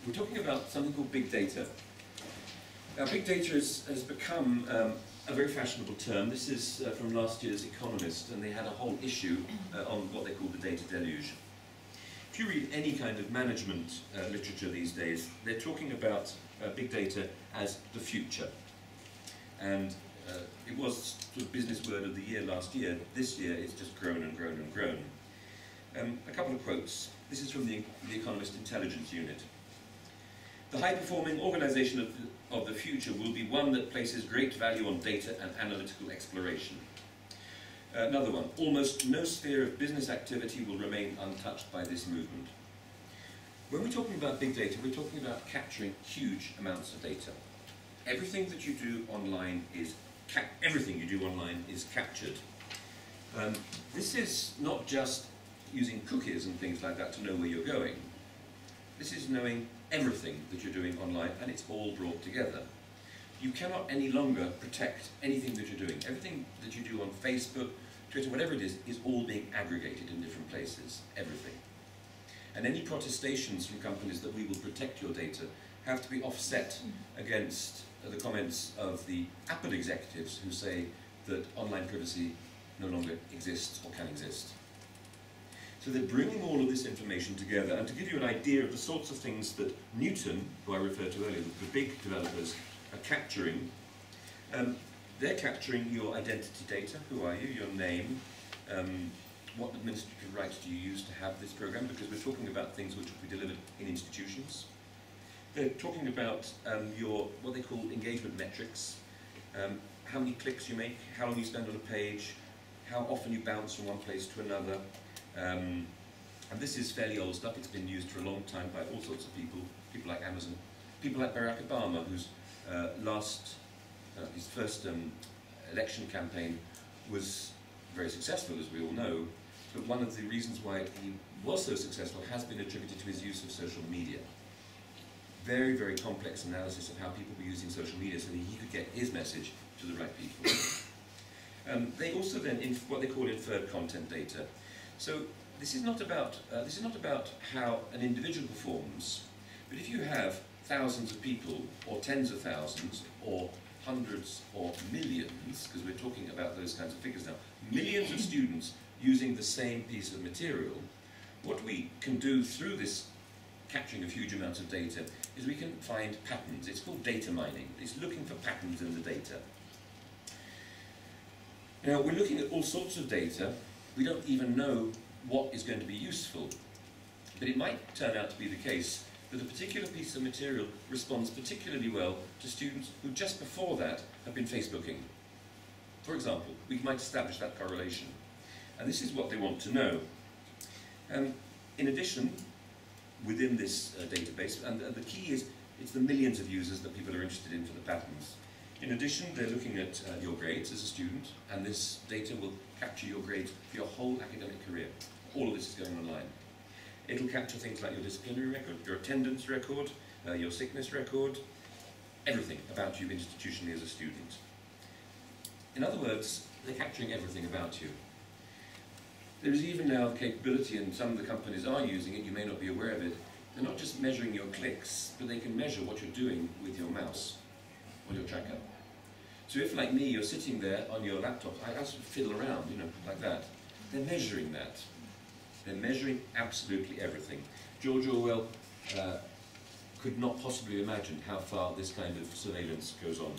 We're talking about something called big data. Now, big data has become a very fashionable term. This is from last year's Economist, and they had a whole issue on what they call the data deluge. If you read any kind of management literature these days, they're talking about big data as the future. And it was sort of business word of the year last year. This year, it's just grown and grown and grown. A couple of quotes. This is from the Economist Intelligence Unit. The high-performing organisation of the future will be one that places great value on data and analytical exploration. Another one. Almost no sphere of business activity will remain untouched by this movement. When we're talking about big data, we're talking about capturing huge amounts of data. Everything that you do online is captured. This is not just using cookies and things like that to know where you're going. This is knowing everything that you're doing online, and it's all brought together. You cannot any longer protect anything that you're doing. Everything that you do on Facebook, Twitter, whatever it is all being aggregated in different places, everything. And any protestations from companies that we will protect your data have to be offset against the comments of the Apple executives who say that online privacy no longer exists or can exist. So they're bringing all of this information together, and to give you an idea of the sorts of things that Newton, who I referred to earlier, the big developers, are capturing, they're capturing your identity data. Who are you? Your name. What administrative rights do you use to have this program? Because we're talking about things which will be delivered in institutions. They're talking about your, what they call engagement metrics, how many clicks you make, how long you spend on a page, how often you bounce from one place to another. And this is fairly old stuff. It's been used for a long time by all sorts of people, people like Amazon, people like Barack Obama, whose his first election campaign was very successful, as we all know, but one of the reasons why he was so successful has been attributed to his use of social media. Very, very complex analysis of how people were using social media so that he could get his message to the right people. They also then, what they call inferred content data. So this is not about how an individual performs, but if you have thousands of people, or tens of thousands, or hundreds or millions, because we're talking about those kinds of figures now, millions of students using the same piece of material, what we can do through this capturing of huge amounts of data is we can find patterns. It's called data mining. It's looking for patterns in the data. Now, we're looking at all sorts of data. We don't even know what is going to be useful, but it might turn out to be the case that a particular piece of material responds particularly well to students who just before that have been Facebooking. For example, we might establish that correlation. And this is what they want to know. In addition, within this database, and the key is it's the millions of users that people are interested in for the patterns. In addition, they're looking at your grades as a student, and this data will capture your grades for your whole academic career. All of this is going online. It'll capture things like your disciplinary record, your attendance record, your sickness record, everything about you institutionally as a student. In other words, they're capturing everything about you. There is even now the capability, and some of the companies are using it, you may not be aware of it, they're not just measuring your clicks, but they can measure what you're doing with your mouse or your tracker. So if, like me, you're sitting there on your laptop, I sort of fiddle around, you know, like that. They're measuring that. They're measuring absolutely everything. George Orwell could not possibly imagine how far this kind of surveillance goes on.